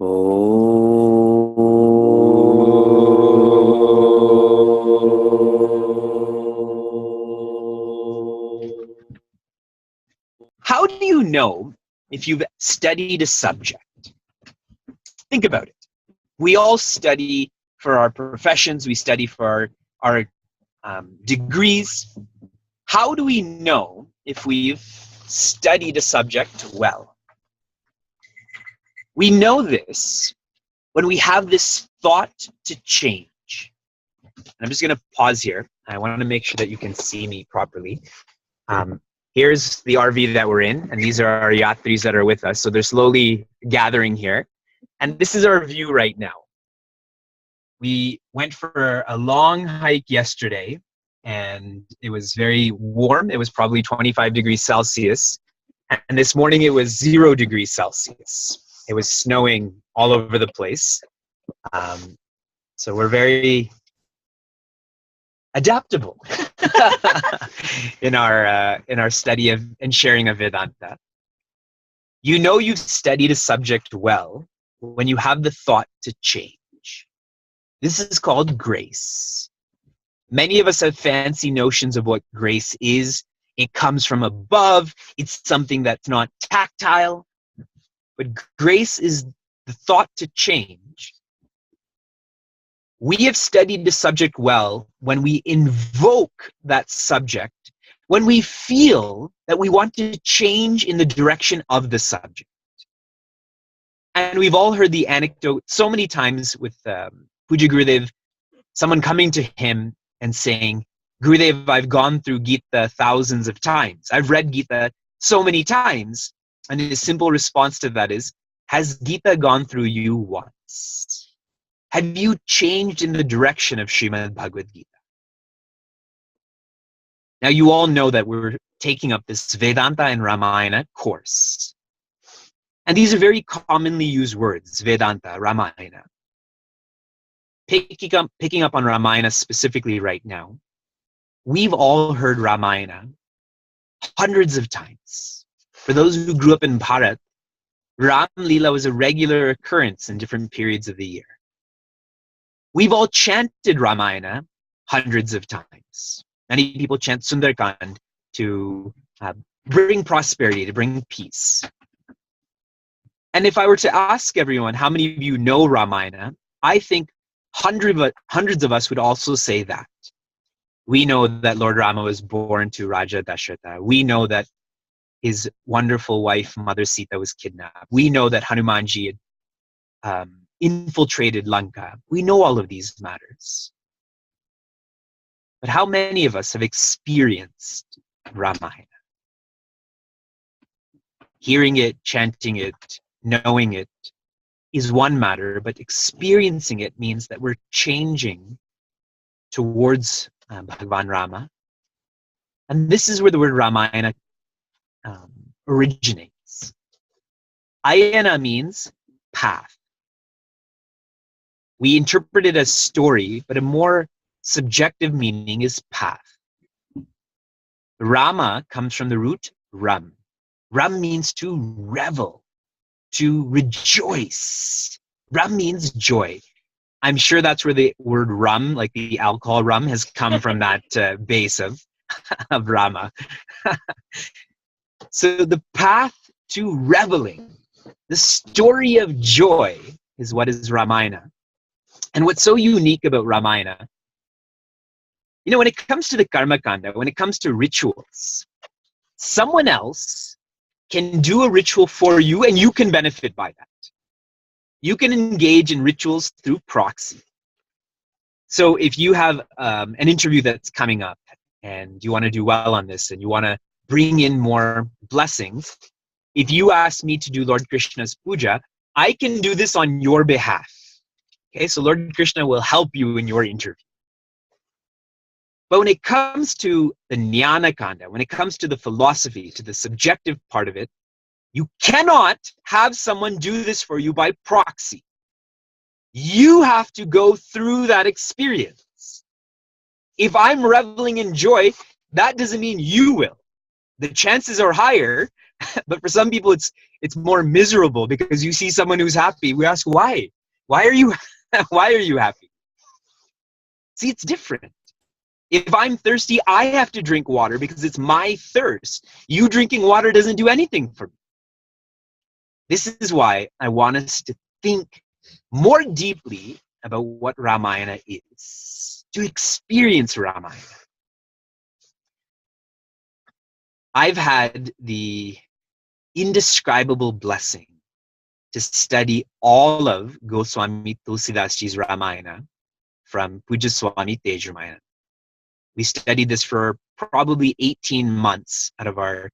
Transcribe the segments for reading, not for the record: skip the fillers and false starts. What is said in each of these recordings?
How do you know if you've studied a subject? Think about it. We all study for our professions. We study for our degrees. How do we know if we've studied a subject well? We know this when we have this thought to change. I'm just going to pause here. I want to make sure that you can see me properly. Here's the RV that we're in, and these are our yatris that are with us. So they're slowly gathering here. And this is our view right now. We went for a long hike yesterday, and it was very warm. It was probably 25 degrees Celsius. And this morning it was 0 degrees Celsius. It was snowing all over the place. So we're very adaptable in our study of and sharing of Vedanta. You know you've studied a subject well when you have the thought to change. This is called grace. Many of us have fancy notions of what grace is. It comes from above. It's something that's not tactile. But grace is the thought to change. We have studied the subject well when we invoke that subject, when we feel that we want to change in the direction of the subject. And we've all heard the anecdote so many times with Puja Gurudev, someone coming to him and saying, Gurudev, I've gone through Gita thousands of times. I've read Gita so many times. And his simple response to that is, has Gita gone through you once? Have you changed in the direction of Srimad Bhagavad Gita? Now, you all know that we're taking up this Vedanta and Ramayana course. And these are very commonly used words, Vedanta, Ramayana. Picking up on Ramayana specifically right now, we've all heard Ramayana hundreds of times. For those who grew up in Bharat, Ram Leela was a regular occurrence in different periods of the year. We've all chanted Ramayana hundreds of times. Many people chant Sundarkand to bring prosperity, to bring peace. And if I were to ask everyone, how many of you know Ramayana, I think hundreds of us would also say that. We know that Lord Rama was born to Raja Dasharatha. We know that his wonderful wife, Mother Sita, was kidnapped. We know that Hanumanji had infiltrated Lanka. We know all of these matters. But how many of us have experienced Ramayana? Hearing it, chanting it, knowing it is one matter, but experiencing it means that we're changing towards Bhagavan Rama. And this is where the word Ramayana originates. Ayana means path. We interpret it as story, but a more subjective meaning is path. Rama comes from the root ram. Ram means to revel, to rejoice. Ram means joy. I'm sure that's where the word rum, like the alcohol rum, has come from that base of Rama. So the path to reveling, the story of joy, is what is Ramayana. And what's so unique about Ramayana, you know, when it comes to the Karma Kanda, when it comes to rituals, someone else can do a ritual for you and you can benefit by that. You can engage in rituals through proxy. So if you have an interview that's coming up and you want to do well on this and you want to bring in more blessings, if you ask me to do Lord Krishna's puja, I can do this on your behalf. Okay, so Lord Krishna will help you in your interview. But when it comes to the Jnana Kanda, when it comes to the philosophy, to the subjective part of it, you cannot have someone do this for you by proxy. You have to go through that experience. If I'm reveling in joy, that doesn't mean you will. The chances are higher But for some people, it's more miserable because you see someone who's happy. We ask why. Why are you why are you happy? See, it's different. If I'm thirsty, I have to drink water because it's my thirst. You drinking water doesn't do anything for me. This is why I want us to think more deeply about what Ramayana is, to experience Ramayana. I've had the indescribable blessing to study all of Goswami Tulsidasji's Ramayana from Puja Swami Tej Ramayana. We studied this for probably 18 months out of our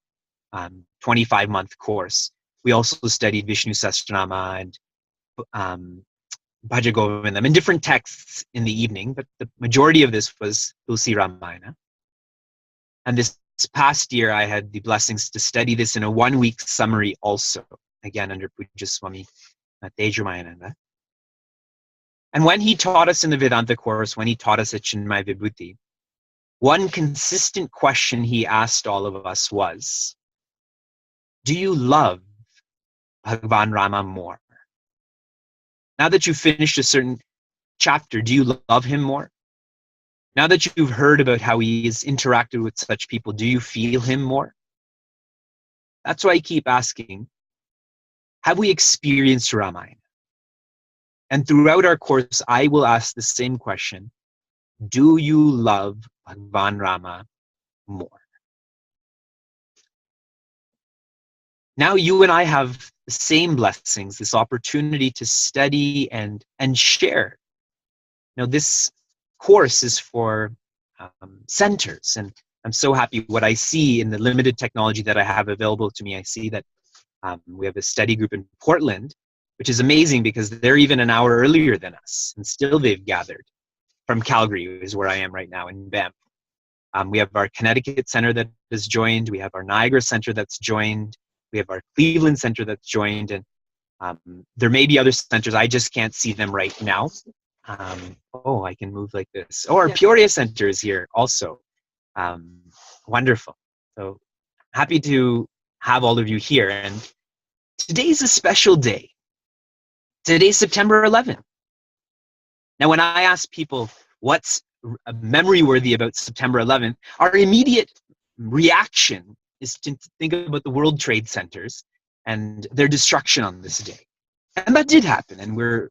25-month course. We also studied Vishnu Sahasranama and Bhaja Govindam in different texts in the evening, but the majority of this was Tulsi Ramayana. And this past year, I had the blessings to study this in a 1-week summary also, again under Puja Swami Tej Ramayana. And when he taught us in the Vedanta course, when he taught us at Chinmaya Vibhuti, one consistent question he asked all of us was, do you love Bhagavan Rama more? Now that you've finished a certain chapter, do you love him more? Now that you've heard about how he has interacted with such people, do you feel him more? That's why I keep asking, have we experienced Ramayana? And throughout our course, I will ask the same question. Do you love Bhagavan Rama more? Now you and I have the same blessings, this opportunity to study and share. Now this course is for centers, and I'm so happy what I see in the limited technology that I have available to me. I see that we have a study group in Portland, which is amazing because they're even an hour earlier than us, and still they've gathered. From Calgary is where I am right now in Banff. We have our Connecticut Center that has joined. We have our Niagara Center that's joined. We have our Cleveland Center that's joined. And there may be other centers. I just can't see them right now. Oh, I can move like this. Oh, our Peoria Center is here also. Wonderful. So happy to have all of you here. And today's a special day. Today's September 11th. Now, when I ask people what's memory-worthy about September 11th, our immediate reaction is to think about the World Trade Centers and their destruction on this day. And that did happen, and we're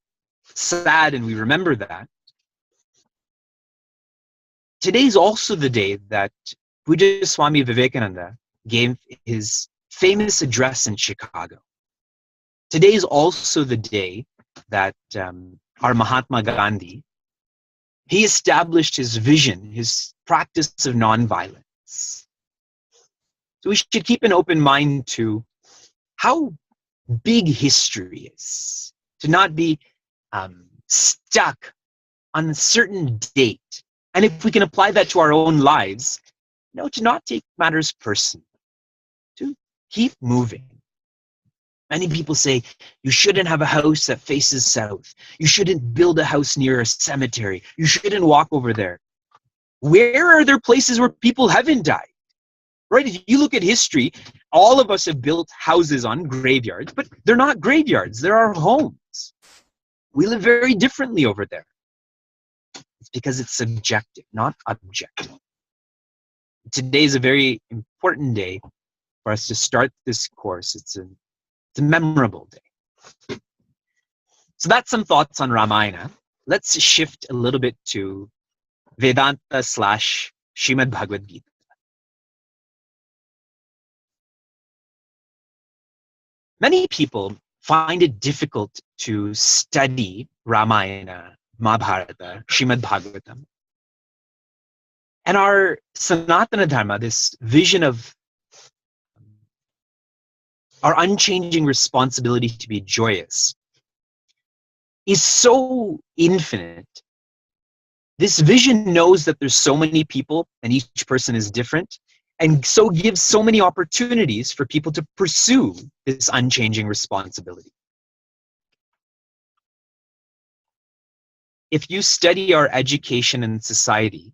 sad and we remember that. Today's also the day that Puja Swami Vivekananda gave his famous address in Chicago. Today's also the day that our Mahatma Gandhi, he established his vision, his practice of nonviolence. So we should keep an open mind to how big history is, to not be stuck on a certain date. And if we can apply that to our own lives, to not take matters personally, to keep moving. Many people say, you shouldn't have a house that faces south. You shouldn't build a house near a cemetery. You shouldn't walk over there. Where are there places where people haven't died? Right? If you look at history, all of us have built houses on graveyards, but they're not graveyards. They're our homes. We live very differently over there. It's because it's subjective, not objective. Today is a very important day for us to start this course. It's a memorable day. So that's some thoughts on Ramayana. Let's shift a little bit to Vedanta / Srimad Bhagavad Gita. Many people find it difficult to study Ramayana, Mahabharata, Srimad Bhagavatam. And our Sanatana Dharma, this vision of our unchanging responsibility to be joyous, is so infinite. This vision knows that there's so many people and each person is different, and so gives so many opportunities for people to pursue this unchanging responsibility. If you study our education and society,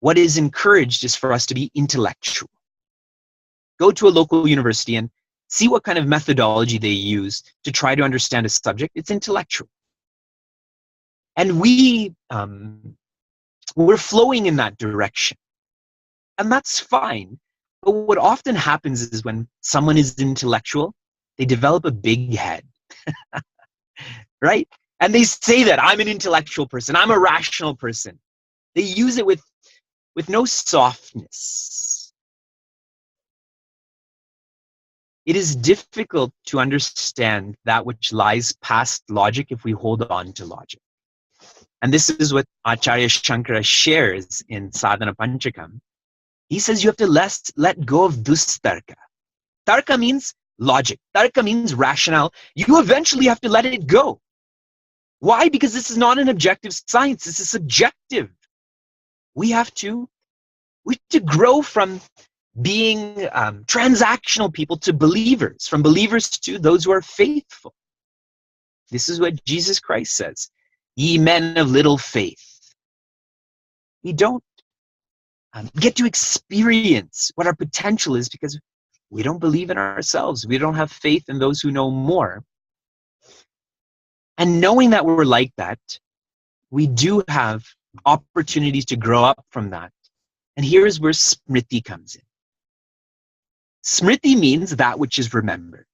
what is encouraged is for us to be intellectual. Go to a local university and see what kind of methodology they use to try to understand a subject. It's intellectual. And we're flowing in that direction. And that's fine. But what often happens is when someone is intellectual, they develop a big head, right? And they say that I'm an intellectual person, I'm a rational person. They use it with no softness. It is difficult to understand that which lies past logic if we hold on to logic. And this is what Acharya Shankara shares in Sadhana Panchakam. He says you have to let go of dustarka. Tarka means logic. Tarka means rationale. You eventually have to let it go. Why? Because this is not an objective science. This is subjective. We have to grow from being transactional people to believers, from believers to those who are faithful. This is what Jesus Christ says. Ye men of little faith. We don't get to experience what our potential is because we don't believe in ourselves. We don't have faith in those who know more. And knowing that we're like that, we do have opportunities to grow up from that. And here's where smriti comes in. Smriti means that which is remembered.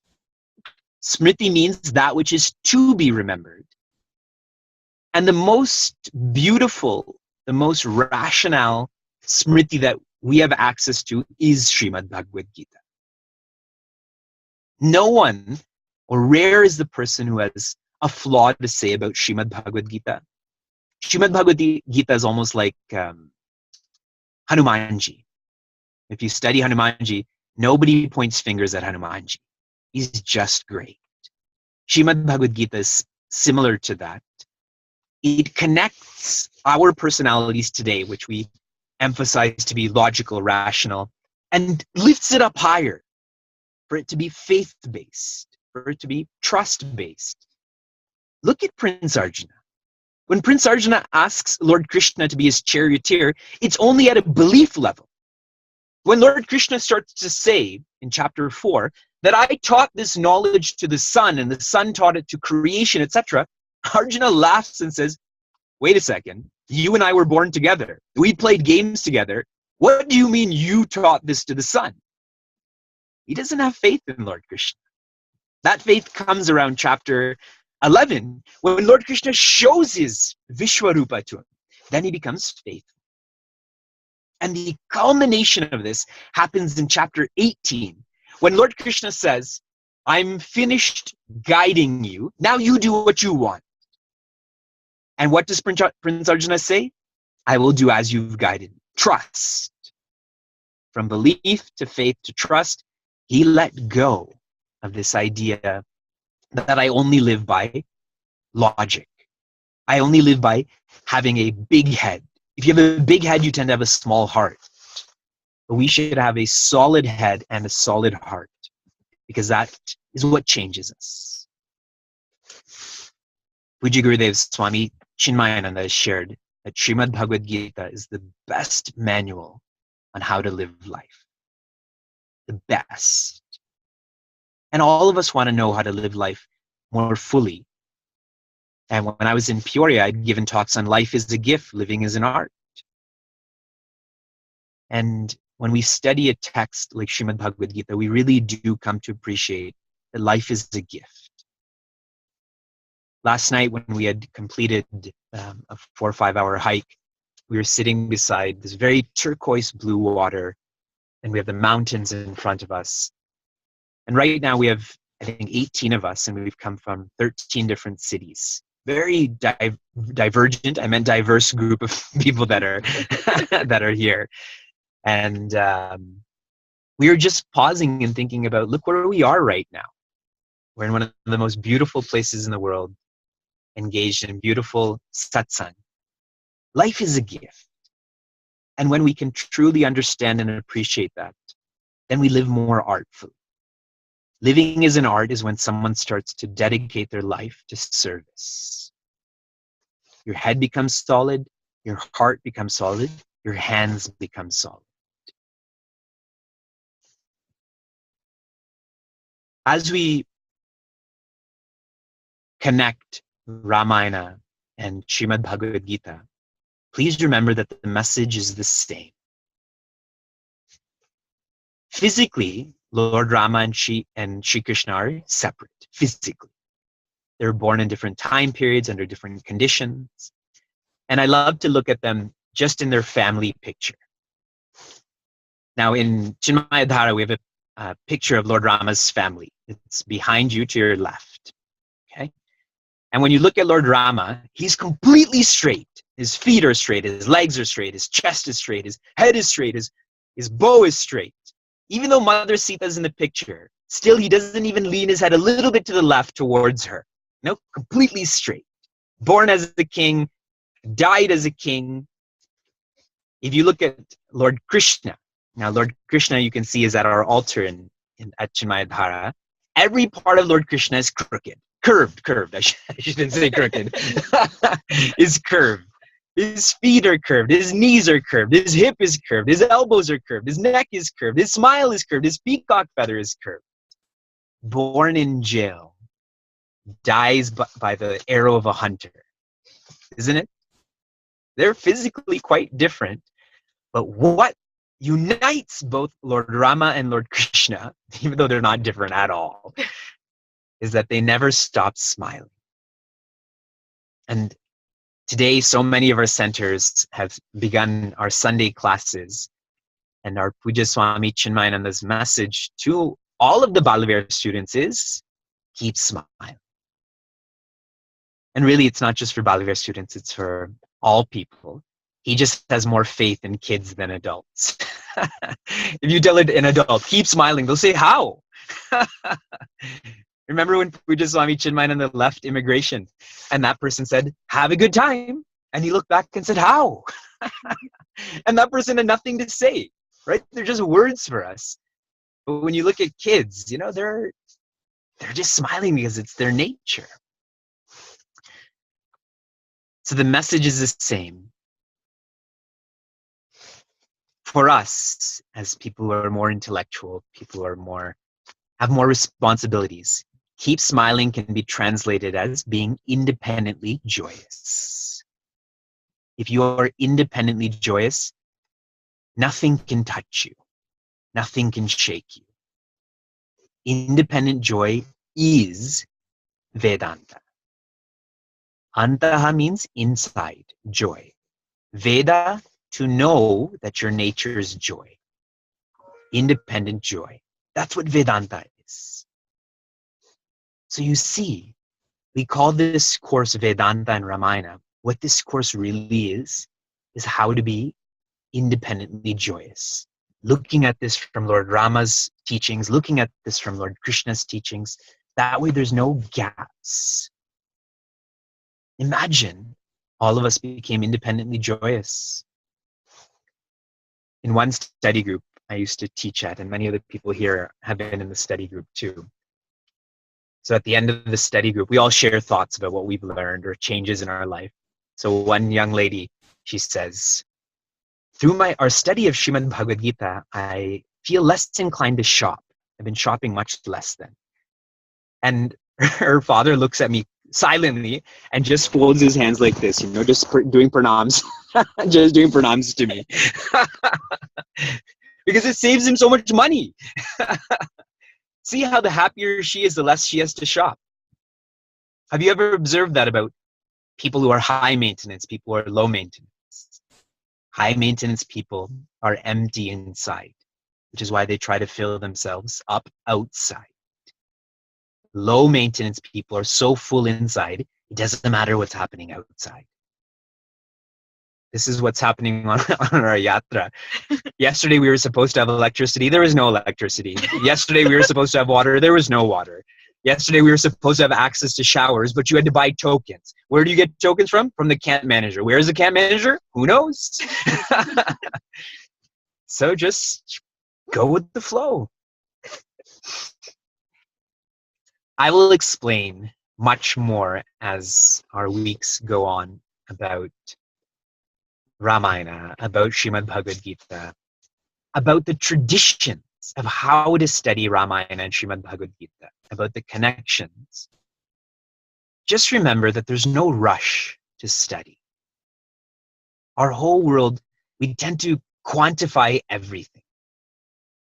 Smriti means that which is to be remembered. And the most beautiful, the most rational smriti that we have access to is Srimad Bhagavad Gita. No one, or rare is the person who has a flaw to say about Srimad Bhagavad Gita. Srimad Bhagavad Gita is almost like Hanumanji. If you study Hanumanji, nobody points fingers at Hanumanji. He's just great. Srimad Bhagavad Gita is similar to that. It connects our personalities today, which we emphasize to be logical, rational, and lifts it up higher for it to be faith-based, for it to be trust-based. Look at Prince Arjuna. When Prince Arjuna asks Lord Krishna to be his charioteer, it's only at a belief level. When Lord Krishna starts to say in chapter 4 that I taught this knowledge to the sun and the sun taught it to creation, etc., Arjuna laughs and says, wait a second, you and I were born together. We played games together. What do you mean you taught this to the sun? He doesn't have faith in Lord Krishna. That faith comes around chapter 11 when Lord Krishna shows his Vishwarupa to him. Then he becomes faithful. And the culmination of this happens in chapter 18 when Lord Krishna says, I'm finished guiding you. Now you do what you want. And what does Prince Arjuna say? I will do as you've guided me. Trust. From belief to faith to trust, he let go of this idea that I only live by logic. I only live by having a big head. If you have a big head, you tend to have a small heart. But we should have a solid head and a solid heart, because that is what changes us. Pujya Gurudev Swami Chinmayananda has shared that Srimad Bhagavad Gita is the best manual on how to live life. The best. And all of us want to know how to live life more fully. And when I was in Peoria, I'd given talks on life is a gift, living is an art. And when we study a text like Srimad Bhagavad Gita, we really do come to appreciate that life is a gift. Last night, when we had completed a 4 or 5 hour hike, we were sitting beside this very turquoise blue water, and we have the mountains in front of us. And right now we have, I think, 18 of us, and we've come from 13 different cities. Very divergent, I meant diverse group of people that are that are here. And we were just pausing and thinking about, look where we are right now. We're in one of the most beautiful places in the world, engaged in beautiful satsang. Life is a gift. And when we can truly understand and appreciate that, then we live more artfully. Living as an art is when someone starts to dedicate their life to service. Your head becomes solid, your heart becomes solid, your hands become solid. as we connect Ramayana and Srimad Bhagavad Gita, please remember that the message is the same. Physically, Lord Rama and Shri Krishna are separate, physically. They're born in different time periods, under different conditions. And I love to look at them just in their family picture. Now in Chinmayadhara, we have a picture of Lord Rama's family. It's behind you to your left, okay? And when you look at Lord Rama, he's completely straight. His feet are straight, his legs are straight, his chest is straight, his head is straight, his bow is straight. Even though Mother Sita's in the picture, still he doesn't even lean his head a little bit to the left towards her. No, completely straight. Born as a king, died as a king. If you look at Lord Krishna, now Lord Krishna you can see is at our altar at Chinmayadhara. Every part of Lord Krishna is crooked. Curved. I shouldn't say crooked. Is curved. His feet are curved. His knees are curved. His hip is curved. His elbows are curved. His neck is curved. His smile is curved. His peacock feather is curved. Born in jail. Dies by the arrow of a hunter. Isn't it? They're physically quite different. But what unites both Lord Rama and Lord Krishna, even though they're not different at all, is that they never stop smiling. And today, so many of our centers have begun our Sunday classes, and our Puja Swami Chinmayananda's message to all of the Balavira students is, keep smiling. And really, it's not just for Balavira students, it's for all people. He just has more faith in kids than adults. If you tell an adult, keep smiling, they'll say, how? Remember when Puja Swami Chinmayananda left immigration and that person said, have a good time. And he looked back and said, how? And that person had nothing to say, right? They're just words for us. But when you look at kids, you know, they're just smiling because it's their nature. So the message is the same. For us, as people who are more intellectual, people who are have more responsibilities, keep smiling can be translated as being independently joyous. If you are independently joyous, nothing can touch you. Nothing can shake you. Independent joy is Vedanta. Antaha means inside, joy. Veda, to know that your nature is joy. Independent joy. That's what Vedanta is. So you see, we call this course Vedanta and Ramayana. What this course really is how to be independently joyous. Looking at this from Lord Rama's teachings, looking at this from Lord Krishna's teachings, that way there's no gaps. Imagine all of us became independently joyous. In one study group I used to teach at, and many other people here have been in the study group too. So at the end of the study group, we all share thoughts about what we've learned or changes in our life. So one young lady, she says, through our study of Srimad Bhagavad Gita, I feel less inclined to shop. I've been shopping much less then. And her father looks at me silently and just folds his hands like this, you know, just doing pranams, just doing pranams to me. Because it saves him so much money. See how the happier she is, the less she has to shop. Have you ever observed that about people who are high maintenance, people who are low maintenance? High maintenance people are empty inside, which is why they try to fill themselves up outside. Low maintenance people are so full inside, it doesn't matter what's happening outside. This is what's happening on our yatra. Yesterday we were supposed to have electricity. There was no electricity. Yesterday we were supposed to have water. There was no water. Yesterday we were supposed to have access to showers, but you had to buy tokens. Where do you get tokens from? From the camp manager. Where is the camp manager? Who knows? So just go with the flow. I will explain much more as our weeks go on about Ramayana, about Srimad Bhagavad Gita, about the traditions of how to study Ramayana and Srimad Bhagavad Gita. about the connections, just remember that there's no rush to study. Our whole world, we tend to quantify everything.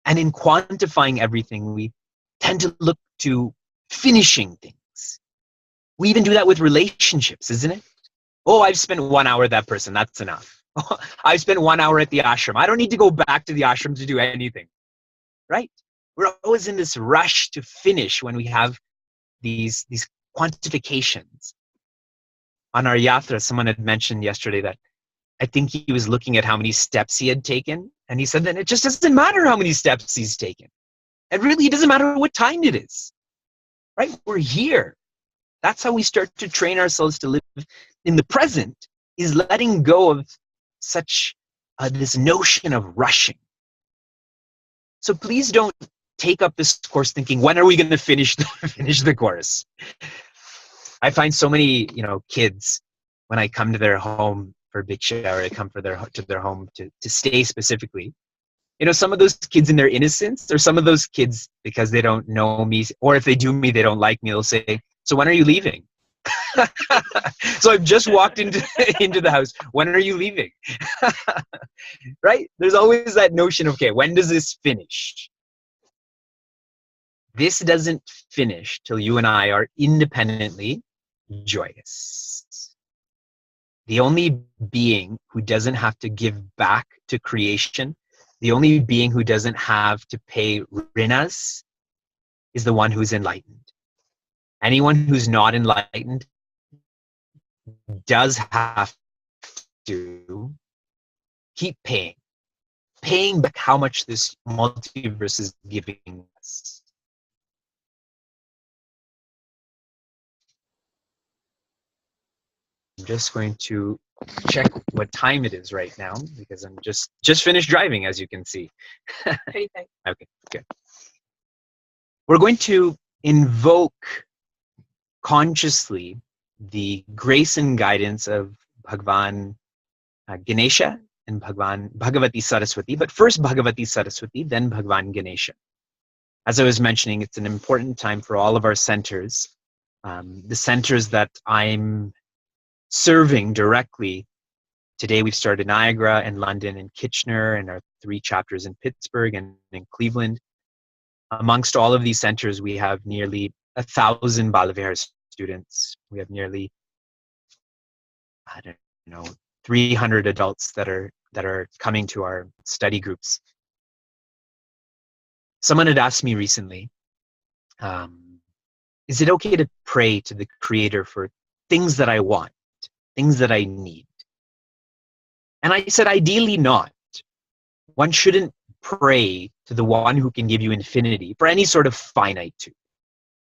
And in quantifying everything, we tend to look to finishing things. We even do that with relationships, isn't it? Oh, I've spent 1 hour with that person. That's enough. I've spent 1 hour at the ashram. I don't need to go back to the ashram to do anything. Right? We're always in this rush to finish when we have these quantifications. On our yatra, someone had mentioned yesterday that I think he was looking at how many steps he had taken, and he said that it just doesn't matter how many steps he's taken. And really, it doesn't matter what time it is. Right? We're here. That's how we start to train ourselves to live in the present, is letting go of such this notion of rushing. So please don't take up this course thinking, when are we going to finish the course? I find so many, kids, when I come to their home for Bhiksha, or I come to their home to stay specifically, some of those kids in their innocence, or some of those kids, because they don't know me, or if they do me, they don't like me, they'll say, so when are you leaving? So I've just walked into the house. When are you leaving? Right? There's always that notion of, okay, when does this finish? This doesn't finish till you and I are independently joyous. The only being who doesn't have to give back to creation, the only being who doesn't have to pay rinas, is the one who's enlightened. Anyone who's not enlightened does have to keep paying back how much this multiverse is giving us. I'm just going to check what time it is right now, because I'm just finished driving, as you can see. Okay, good. We're going to invoke consciously the grace and guidance of Bhagavan Ganesha and Bhagavati Saraswati, but first Bhagavati Saraswati, then Bhagavan Ganesha. As I was mentioning, it's an important time for all of our centers. The centers that I'm serving directly. Today we've started Niagara and London and Kitchener, and our 3 chapters in Pittsburgh and in Cleveland. Amongst all of these centers, we have nearly 1,000 Balavihar students. We have nearly, 300 adults that are coming to our study groups. Someone had asked me recently, is it okay to pray to the Creator for things that I want, things that I need? And I said, ideally not. One shouldn't pray to the one who can give you infinity for any sort of finitude.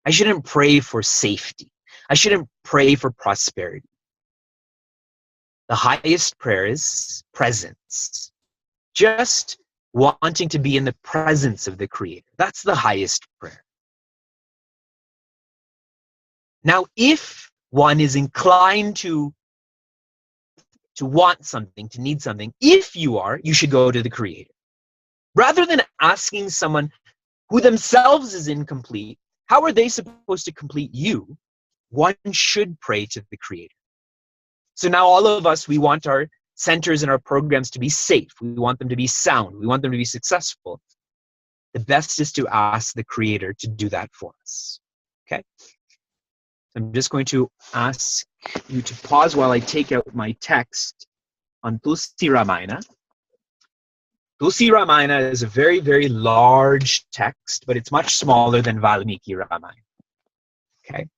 I shouldn't pray for safety. I shouldn't pray for prosperity. The highest prayer is presence. Just wanting to be in the presence of the Creator. That's the highest prayer. Now, if one is inclined to want something, to need something, if you are, you should go to the Creator. Rather than asking someone who themselves is incomplete, how are they supposed to complete you? One should pray to the Creator. So now all of us, we want our centers and our programs to be safe. We want them to be sound. We want them to be successful. The best is to ask the Creator to do that for us. Okay? I'm just going to ask you to pause while I take out my text on Tulsi Ramayana. Tulsi Ramayana is a very, very large text, but it's much smaller than Valmiki Ramayana. Okay?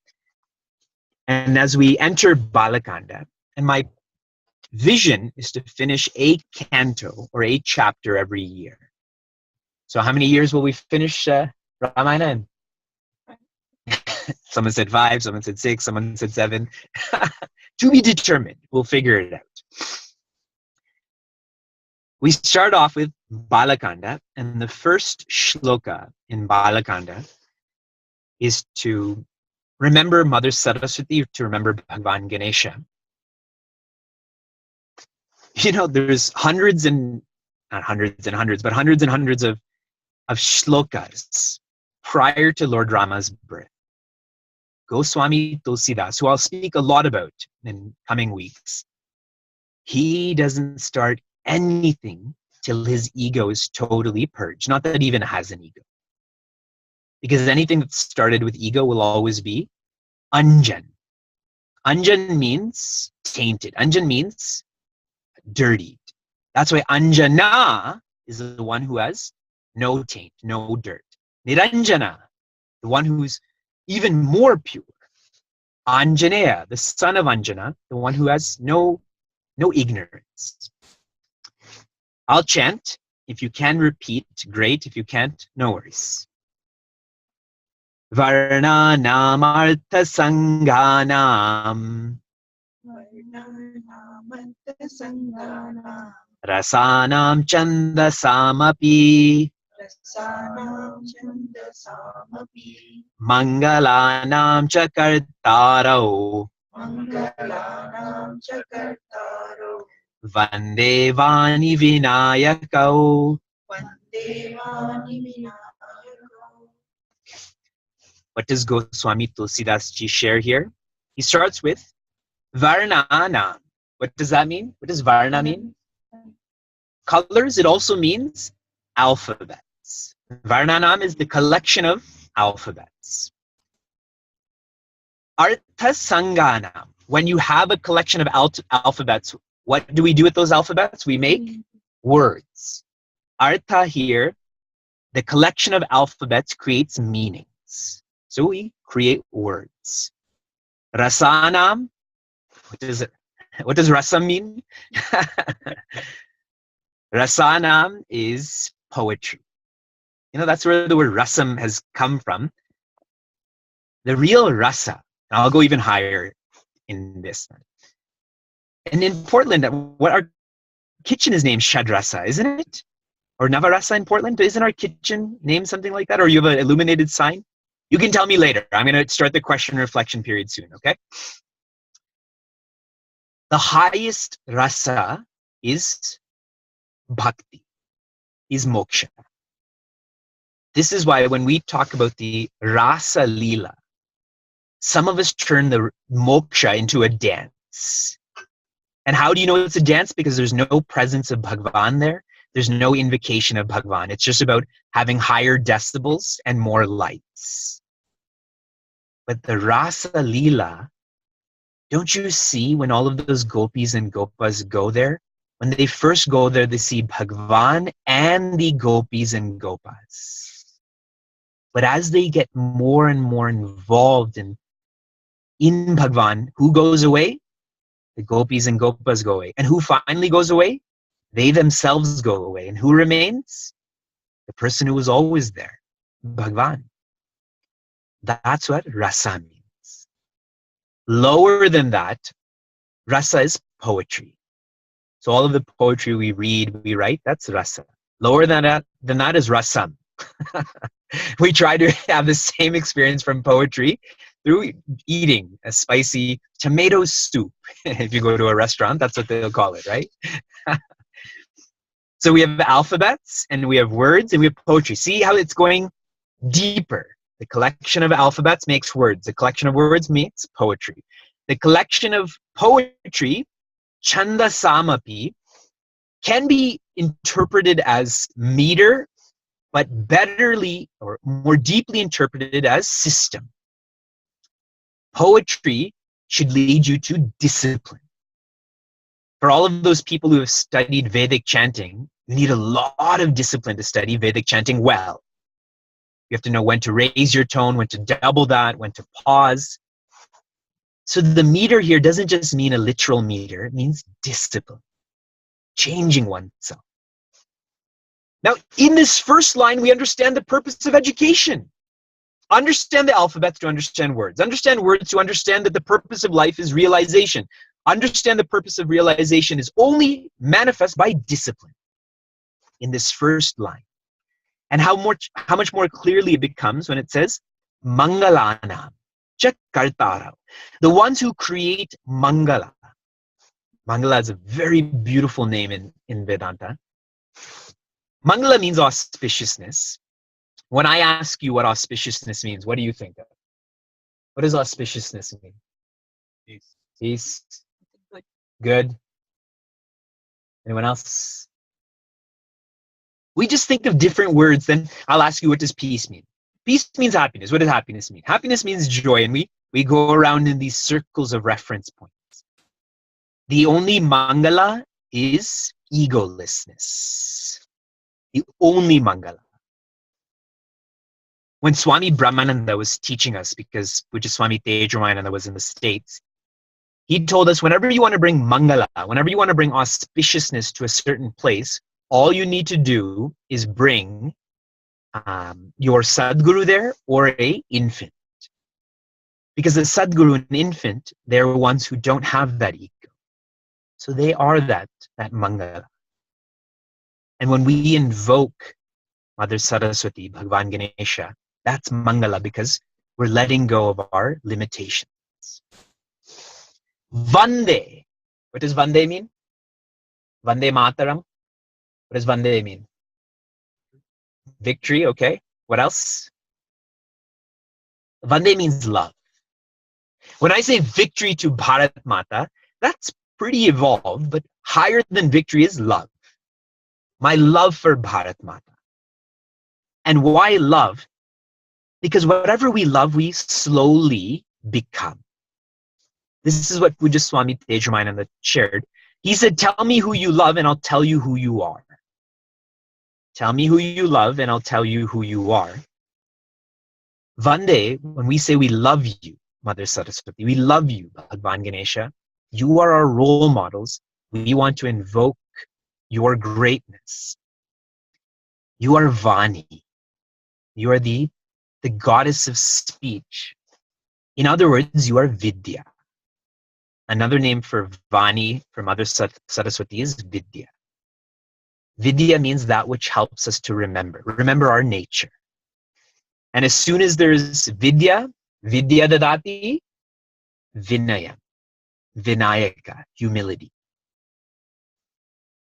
And as we enter Balakanda, and my vision is to finish a canto or a chapter every year. So how many years will we finish Ramayana in? Someone said 5, someone said 6, someone said 7. To be determined. We'll figure it out. We start off with Balakanda, and the first shloka in Balakanda is to remember Mother Saraswati, to remember Bhagavan Ganesha. There's hundreds and hundreds of shlokas prior to Lord Rama's birth. Goswami Tulsidas, who I'll speak a lot about in coming weeks, he doesn't start anything till his ego is totally purged. Not that he even has an ego. Because anything that started with ego will always be anjan. Anjan means tainted. Anjan means dirtied. That's why Anjana is the one who has no taint, no dirt. Niranjana, the one who's even more pure. Anjaneya, the son of Anjana, the one who has no ignorance. I'll chant. If you can repeat, great. If you can't, no worries. Varnanam artha sanganam rasanam chandasamapi mangalanam cha kartaro Vande Vani Vinayakau. What does Goswami Tulsidas Ji share here? He starts with Varnana. What does that mean? What does Varna mean? Colors. It also means alphabets. Varnanam is the collection of alphabets. Artha Sanganam. When you have a collection of alphabets, what do we do with those alphabets? We make words. Artha here, the collection of alphabets creates meanings. So we create words. Rasanam, what does rasa mean? Rasanam is poetry. That's where the word rasam has come from. The real rasa, and I'll go even higher in this. And in Portland, what our kitchen is named Shadrasa, isn't it? Or Navarasa in Portland? Isn't our kitchen named something like that? Or you have an illuminated sign? You can tell me later. I'm going to start the question reflection period soon, okay? The highest rasa is bhakti, is moksha. This is why when we talk about the rasa lila, some of us turn the moksha into a dance. And how do you know it's a dance? Because there's no presence of Bhagavan there. There's no invocation of Bhagavan. It's just about having higher decibels and more lights. But the Rasa Leela, don't you see when all of those gopis and gopas go there? When they first go there, they see Bhagavan and the gopis and gopas. But as they get more and more involved in Bhagavan, who goes away? The gopis and gopas go away. And who finally goes away? They themselves go away. And who remains? The person who was always there, Bhagavan. That's what rasa means. Lower than that, rasa is poetry. So all of the poetry we read, we write, that's rasa. Lower than that is rasam. We try to have the same experience from poetry through eating a spicy tomato soup. If you go to a restaurant, that's what they'll call it, right? So we have alphabets, and we have words, and we have poetry. See how it's going deeper. The collection of alphabets makes words. The collection of words makes poetry. The collection of poetry, chanda samapi, can be interpreted as meter, but betterly or more deeply interpreted as system. Poetry should lead you to discipline. For all of those people who have studied Vedic chanting, you need a lot of discipline to study Vedic chanting well. You have to know when to raise your tone, when to double that, when to pause. So the meter here doesn't just mean a literal meter, it means discipline, changing oneself. Now, in this first line, we understand the purpose of education. Understand the alphabets to understand words. Understand words to understand that the purpose of life is realization. Understand the purpose of realization is only manifest by discipline in this first line. And how much more clearly it becomes when it says, Mangalana, Chakartara. The ones who create Mangala. Mangala is a very beautiful name in Vedanta. Mangala means auspiciousness. When I ask you what auspiciousness means, what do you think of? What does auspiciousness mean? Peace. Peace. Good. Anyone else? We just think of different words. Then I'll ask you, what does peace mean? Peace means happiness. What does happiness mean? Happiness means joy, and we go around in these circles of reference points. The only mangala is egolessness. The only mangala. When Swami Brahmananda was teaching us, because Swami Ramayana was in the States, he told us whenever you want to bring mangala, whenever you want to bring auspiciousness to a certain place, all you need to do is bring your Sadguru there or a infant. Because the Sadguru and infant, they're ones who don't have that ego. So they are that mangala. And when we invoke Mother Saraswati, Bhagavan Ganesha, that's mangala because we're letting go of our limitations. Vande. What does Vande mean? Vande Mataram. What does Vande mean? Victory, okay. What else? Vande means love. When I say victory to Bharat Mata, that's pretty evolved, but higher than victory is love. My love for Bharat Mata. And why love? Because whatever we love, we slowly become. This is what Pujya Swami Tejramananda shared. He said, tell me who you love and I'll tell you who you are. Tell me who you love and I'll tell you who you are. Vande, when we say we love you, Mother Saraswati, we love you, Bhagavan Ganesha, you are our role models. We want to invoke your greatness. You are Vani. You are the goddess of speech. In other words, you are Vidya. Another name for Vani, for Mother Saraswati, is Vidya. Vidya means that which helps us to remember our nature. And as soon as there's Vidya dadati, Vinaya, Vinayaka, humility.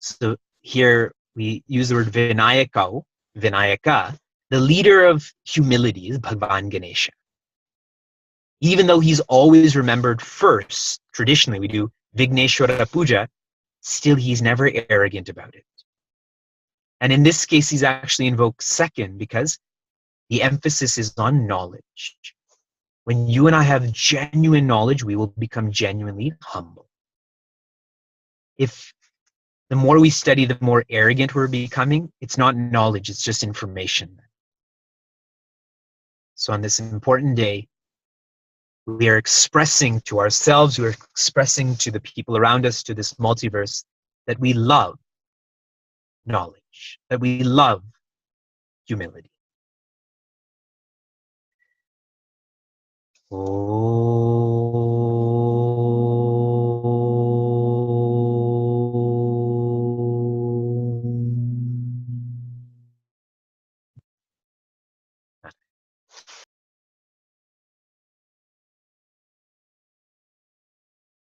So here we use the word Vinayaka, the leader of humility is Bhagavan Ganesha. Even though he's always remembered first, traditionally we do Vigneshwara Puja, still he's never arrogant about it. And in this case, he's actually invoked second because the emphasis is on knowledge. When you and I have genuine knowledge, we will become genuinely humble. If the more we study, the more arrogant we're becoming, it's not knowledge, it's just information. So on this important day, we are expressing to ourselves, we are expressing to the people around us, to this multiverse, that we love knowledge, that we love humility. Oh.